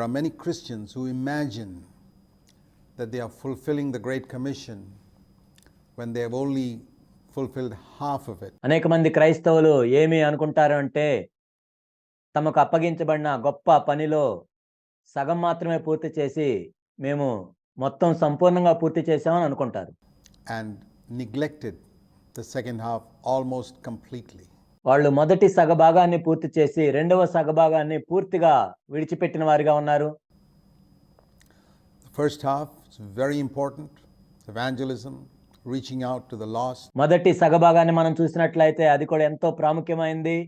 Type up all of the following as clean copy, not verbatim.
are many Christians who imagine that they are fulfilling the Great Commission when they have only fulfilled half of it. అనేక మంది క్రైస్తవులు ఏమి అనుకుంటారు అంటే తమకు అప్పగించబడిన గొప్ప పనిలో సగం మాత్రమే పూర్తి చేసి మేము మొత్తం సంపూర్ణంగా పూర్తి చేశామని అనుకుంటారు. And neglected the second half almost completely. వాళ్ళు మొదటి సగభాగాన్ని పూర్తి చేసి రెండవ సగభాగాన్ని పూర్తిగా విడిచిపెట్టిన వారిగా ఉన్నారు. The first half is very important. Evangelism, reaching out to the lost. మొదటి సగభాగాన్ని మనం చూసినట్లయితే అది కూడా ఎంతో ప్రాముఖ్యమైనది.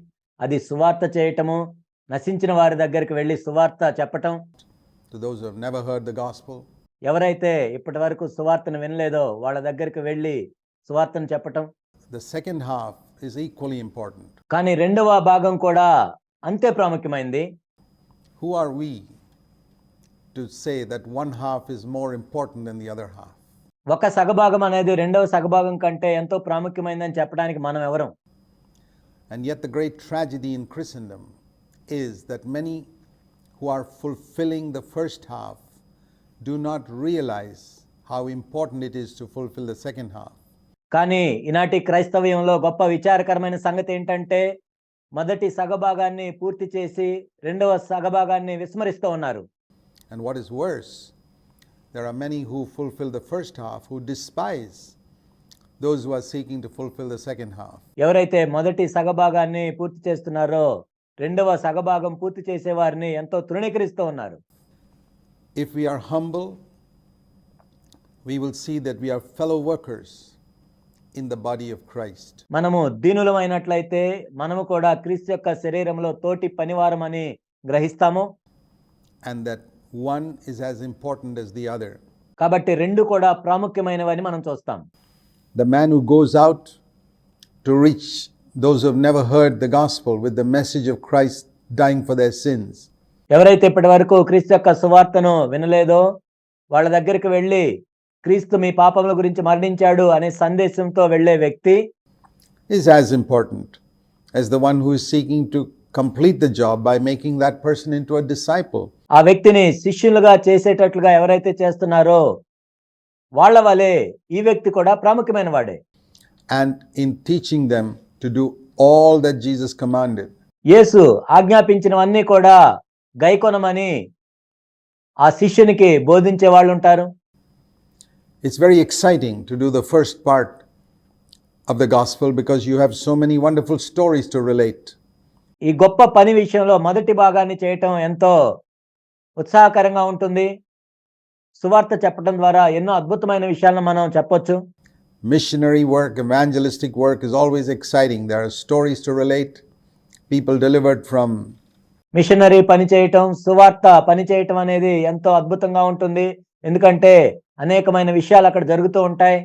అది సువార్త చేయటము, నశించిన వారి దగ్గరికి వెళ్ళి సువార్త చెప్పటం. To those who have never heard the gospel. ఎవరైతే ఇప్పటి వరకు సువార్తను వినలేదో వాళ్ళ దగ్గరికి వెళ్ళి సువార్తను చెప్పటం. The second half is equally important. కానీ రెండవ భాగం కూడా అంతే ప్రాముఖ్యమైనది. Who are we to say that one half is more important than the other half? ఒక సగభాగం అనేది రెండవ సగభాగం కంటే ఎంతో ప్రాముఖ్యమైనదని చెప్పడానికి మనం ఎవరం? And yet the great tragedy in Christendom is that many who are fulfilling the first half do not realize how important it is to fulfill the second half. కానీ ఈనాటి క్రైస్తవ్యంలో గొప్ప విచారకరమైన సంగతి ఏంటంటే మొదటి సగభాగాన్ని పూర్తి చేసి రెండవ సగభాగాన్ని విస్మరిస్తూ ఉన్నారు. And what is worse, there are many who fulfill the first half who despise those who are seeking to fulfill the second half. ఎవరైతే మొదటి సగభాగాన్ని పూర్తి చేస్తున్నారో రెండవ సగభాగం పూర్తి చేసే వారిని ఎంతో తృణీకరిస్తూ ఉన్నారు. If we are humble, we will see that we are fellow workers in the body of Christ. మనము దీనులమైనట్లయితే మనము కూడా క్రీస్తు యొక్క శరీరంలో తోటి పనివారమని గ్రహిస్తాము. And that one is as important as the other. కాబట్టి రెండు కూడా ప్రాముఖ్యమైనవని మనం చూస్తాం. The man who goes out to reach those who have never heard the gospel with the message of Christ dying for their sins. ఎవరైతే ఇప్పటి వరకు క్రీస్తు యొక్క సువార్తను వినలేదో వాళ్ళ దగ్గరికి వెళ్ళి క్రీస్తు మీ పాపముల గురించి మరణించాడు అనే సందేశంతో వెళ్ళే వ్యక్తి is as important as the one who is seeking to complete the job by making that person into a disciple. ఆ వ్యక్తిని శిష్యులుగా చేసేటట్లుగా ఎవరైతే చేస్తున్నారో వాళ్ళ వలె ఈ వ్యక్తి కూడా ప్రాముఖ్యమైన వాడే. And in teaching them to do all that Jesus commanded. యేసు ఆజ్ఞాపించినవన్నీ కూడా గైకొనమని ఆ శిష్యునికి బోధించే వాళ్ళు ఉంటారు. It's very exciting to do the first part of the gospel because you have so many wonderful stories to relate. ఈ గొప్ప పని విషయంలో మొదటి భాగాన్ని చేయటం ఎంతో ఉత్సాహకరంగా ఉంటుంది. సువార్త చెప్పడం ద్వారా ఎన్నో అద్భుతమైన విషయాలను మనం చెప్పొచ్చు. Missionary work, evangelistic work is always exciting. There are stories to relate. People delivered from missionary పని చేయటం, సువార్త పని చేయటం అనేది ఎంతో అద్భుతంగా ఉంటుంది. ఎందుకంటే అనేకమైన విషయాలు అక్కడ జరుగుతూ ఉంటాయి.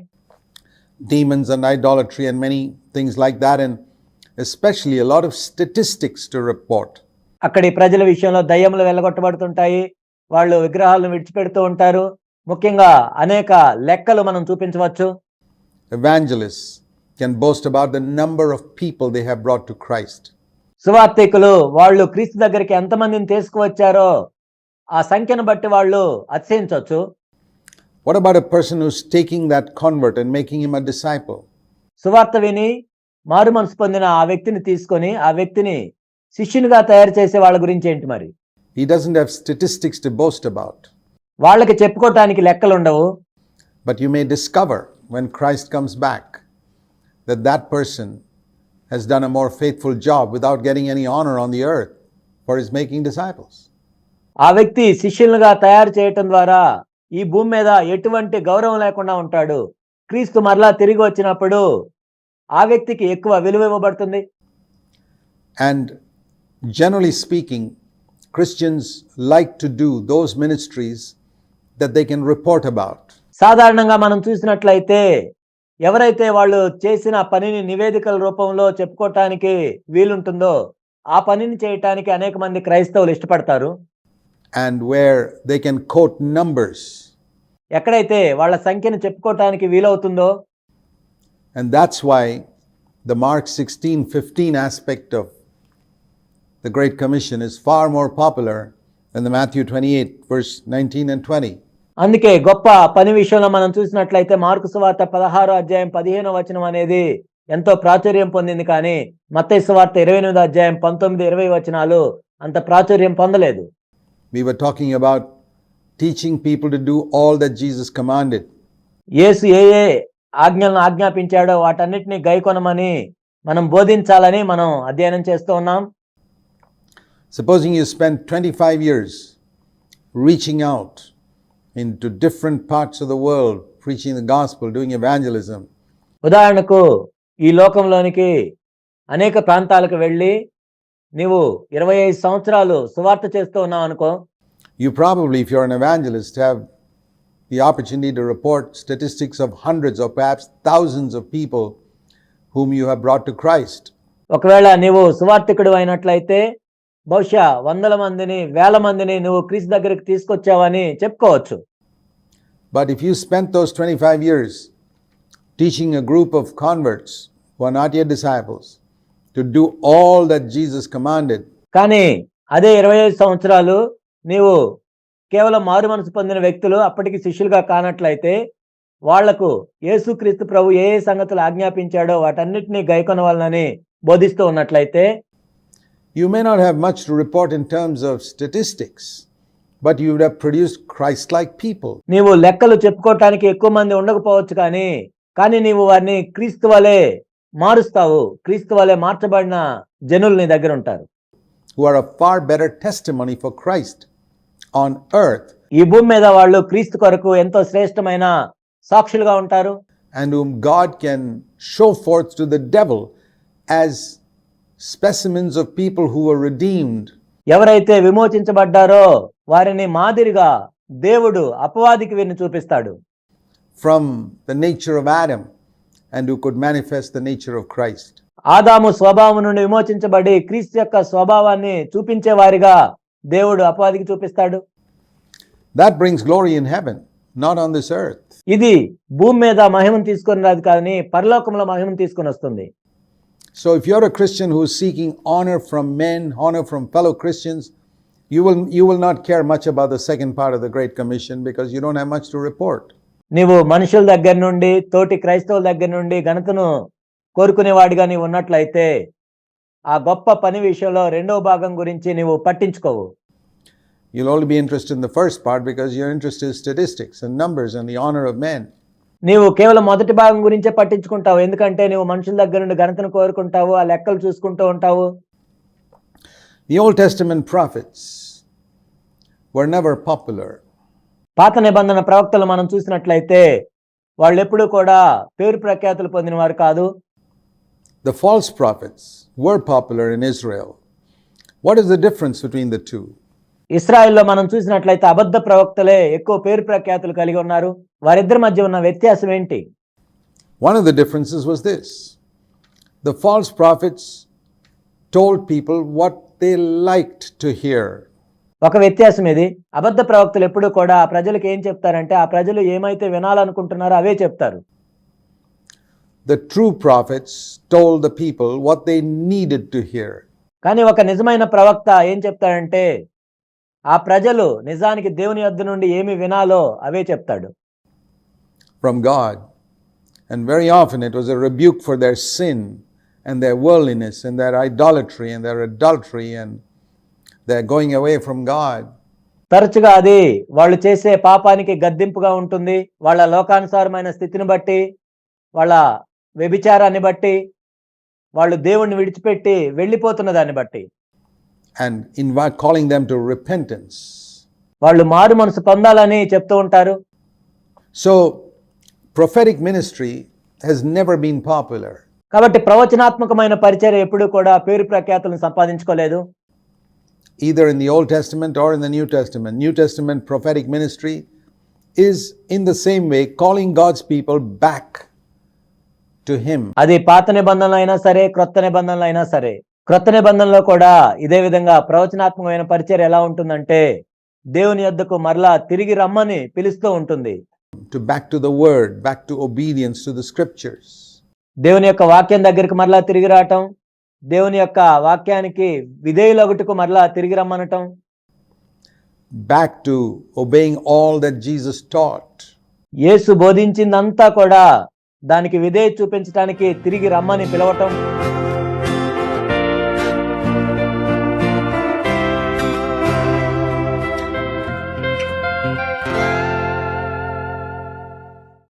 demons and idolatry and many things like that, and especially a lot of statistics to report. అక్కడి ప్రజల విషయంలో దయ్యములు వెళ్ళగొట్టబడుతుంటాయి. వాళ్ళు విగ్రహాలను విడిచిపెడుతూ ఉంటారు. ముఖ్యంగా అనేక లెక్కలు మనం చూపించవచ్చు. Evangelists can boast about the number of people they have brought to Christ. సువార్తికులు వాళ్ళు క్రీస్తు దగ్గరికి ఎంతమందిని తీసుకువచ్చారో ఆ సంఖ్యను బట్టి వాళ్ళు అతిశయించవచ్చు. What about a person who's taking that convert and making him a disciple? సువార్త విని మారు మనసు పొందిన ఆ వ్యక్తిని తీసుకొని ఆ వ్యక్తిని శిష్యునిగా తయారు చేసే వాళ్ళ గురించి ఏంటి మరి? He doesn't have statistics to boast about. వాళ్ళకి చెప్పుకోవటానికి లెక్కలు ఉండవు. But you may discover when Christ comes back that that person has done a more faithful job without getting any honor on the earth for his making disciples. ఆ వ్యక్తి శిష్యులుగా తయారు చేయటం ద్వారా ఈ భూమి మీద ఎటువంటి గౌరవం లేకుండా ఉంటాడు. క్రీస్తు మరలా తిరిగి వచ్చినప్పుడు ఆ వ్యక్తికి ఎక్కువ విలువ ఇవ్వబడుతుంది. And generally speaking, Christians like to do those ministries that they can report about. సాధారణంగా మనం చూసినట్లయితే ఎవరైతే వాళ్ళు చేసిన పనిని నివేదికల రూపంలో చెప్పుకోవటానికి వీలుంటుందో ఆ పనిని చేయటానికి అనేక మంది క్రైస్తవులు ఇష్టపడతారు. And where they can quote numbers. ఎక్కడైతే వాళ్ళ సంఖ్యను చెప్పుకోవటానికి వీలవుతుందో. And that's why the Mark 16:15 aspect of the Great Commission is far more popular in the Matthew 28, verse 19 and 20. అందుకే గొప్ప పని విషయంలో మనం చూసినట్లయితే మార్కు సువార్త 16వ అధ్యాయం 15వ వచనం అనేది ఎంతో ప్రాచుర్యం పొందింది, కానీ మత్తయి సువార్త 28వ అధ్యాయం 19, 20 వచనాలు అంత ప్రాచుర్యం పొందలేదు. We were talking about teaching people to do all that Jesus commanded. యేసు ఏ ఏ ఆజ్ఞలను ఆజ్ఞాపించాడో వాటన్నిటిని గైకొనమని మనం బోధించాలని మనం అధ్యయనం చేస్తూ ఉన్నాం. Supposing you spend 25 years reaching out into different parts of the world, preaching the gospel, doing evangelism. ఉదాహరణకు ఈ లోకంలోనికి అనేక ప్రాంతాలకు వెళ్ళి నీవు 25 సంవత్సరాలు సువార్త చేస్తూ ఉన్నావు అనుకో. You probably, if you're an evangelist, have the opportunity to report statistics of hundreds or perhaps thousands of people whom you have brought to Christ. ఒకవేళ నీవు సువార్తికుడు అయినట్లయితే బహుశా వందల మందిని, వేల మందిని నువ్వు క్రీస్తు దగ్గరికి తీసుకొచ్చావని చెప్పుకోవచ్చు. But if you spent those 25 years teaching a group of converts who are not yet disciples to do all that Jesus commanded, కానీ అదే 25 సంవత్సరాలు నీవు కేవలం మారు మనసు పొందిన వ్యక్తులు అప్పటికి శిష్యులుగా కానట్లయితే వాళ్లకు యేసుక్రీస్తు ప్రభు ఏ ఏ సంగతులు ఆజ్ఞాపించాడో వాటన్నిటినీ గైకొనవాలని బోధిస్తూ ఉన్నట్లయితే, you may not have much to report in terms of statistics, but you would have produced Christ-like people. నీవు లెక్కలు చెప్పుకోవటానికి ఎక్కువ మంది ఉండకపోవచ్చు, కానీ నీవు వారిని క్రీస్తు వలె మారుస్తావు. క్రీస్తు వలె మార్చబడిన జనులు నీ దగ్గర ఉంటారు. Who are a far better testimony for Christ on earth. ఈ భూమి మీద వాళ్ళు క్రీస్తు కొరకు ఎంతో శ్రేష్టమైన సాక్షులుగా ఉంటారు. And whom God can show forth to the devil as specimens of people who were redeemed. ఎవరైతే విమోచించబడ్డారో వారిని మాదిరిగా దేవుడు అపవాదికి వీరిని చూపిస్తాడు. From the nature of Adam and who could manifest the nature of Christ. ఆదాము స్వభావం నుండి విమోచించబడి క్రీస్తు యొక్క స్వభావాన్ని చూపించే వారిగా దేవుడు అపవాదికి చూపిస్తాడు. That brings glory in heaven, not on this earth. ఇది భూమి మీద మహిమను తీసుకొని రాదు, కానీ పరలోకంలో మహిమను తీసుకొని వస్తుంది. So if you're a Christian who is seeking honor from men, honor from fellow Christians, you will not care much about the second part of the Great Commission because you don't have much to report. నీవు మనుషుల దగ్గర నుండి, తోటి క్రైస్తవుల దగ్గర నుండి ఘనతను కోరుకునేవాడిగా నీవు ఉన్నట్లయితే ఆ గొప్ప పని విషయంలో రెండవ భాగం గురించి నీవు పట్టించుకోవు. You'll only be interested in the first part because your interest is statistics and numbers and the honor of men. నీవు కేవలం మొదటి భాగం గురించే పట్టించుకుంటావు, ఎందుకంటే నీవు మనుషుల దగ్గర నుండి ఘనతను కోరుకుంటావు, ఆ లెక్కలు చూసుకుంటూ ఉంటావు. The Old Testament prophets were never popular. పాత నిబంధన ప్రవక్తలు మనం చూసినట్లయితే వాళ్ళు ఎప్పుడూ కూడా పేరు ప్రఖ్యాతులు పొందిన వారు కాదు. The false prophets were popular in Israel. What is the difference between the two? ఇశ్రాయేల్లో మనం చూసినట్లయితే అబద్ధ ప్రవక్తలే ఎక్కువ పేరు ప్రఖ్యాతులు కలిగి ఉన్నారు. వారిద్దరి మధ్య ఉన్న వ్యత్యాసం ఏంటి? One of the differences was this. The false prophets told people what they liked to hear. ఒక వ్యత్యాసం ఇది. అబద్ధ ప్రవక్తలు ఎప్పుడూ కూడా ఆ ప్రజలకు ఏం చెప్తారంటే ఆ ప్రజలు ఏమైతే వినాలనుకుంటున్నారో అవే చెప్తారు. The true prophets told the people what they needed to hear. కానీ ఒక నిజమైన ప్రవక్త ఏం చెప్తాడంటే ఆ ప్రజలు నిజానికి దేవుని యొద్ద నుండి ఏమి వినాలో అవే చెప్తాడు. From God. And very often it was a rebuke for their sin and their worldliness and their idolatry and their adultery and their going away from God. తరచుగా అది వాళ్ళు చేసే పాపానికి గద్దింపుగా ఉంటుంది. వాళ్ళ లోకానుసారమైన స్థితిని బట్టి, వాళ్ళ వ్యభిచారాన్ని బట్టి, వాళ్ళు దేవుణ్ణి విడిచిపెట్టి వెళ్ళిపోతున్న దాన్ని బట్టి, and calling them to repentance. వాళ్ళు మారు మనసు పొందాలని చెప్తూ ఉంటారు. So prophetic ministry has never been popular. కాబట్టి ప్రవచనాత్మకమైన పరిచర్య ఎప్పుడూ కూడా పేరు ప్రఖ్యాతులను సంపాదించుకోలేదు. Either in the Old Testament or in the New Testament. New Testament prophetic ministry is in the same way calling God's people back to Him. అది పాత నిబంధనలు అయినా సరే, క్రొత్త నిబంధనలు అయినా సరే. క్రొత్త నిబంధనలో కూడా ఇదే విధంగా ప్రవచనాత్మకమైన పరిచర్య ఎలా ఉంటుందంటే దేవుని యొద్దకు మరలా తిరిగి రమ్మని పిలుస్తూ ఉంటుంది. To back to the word, back to obedience to the scriptures. దేవుని యొక్క వాక్యం దగ్గరికి మరలా తిరిగి రావటం, దేవుని యొక్క వాక్యానికి విధేయులగుటకు మరలా తిరిగి రమ్మనటం. back to obeying all that Jesus taught. యేసు బోధించిందంతా కూడా దానికి విధేయత చూపించడానికి తిరిగి రమ్మని పిలవటం,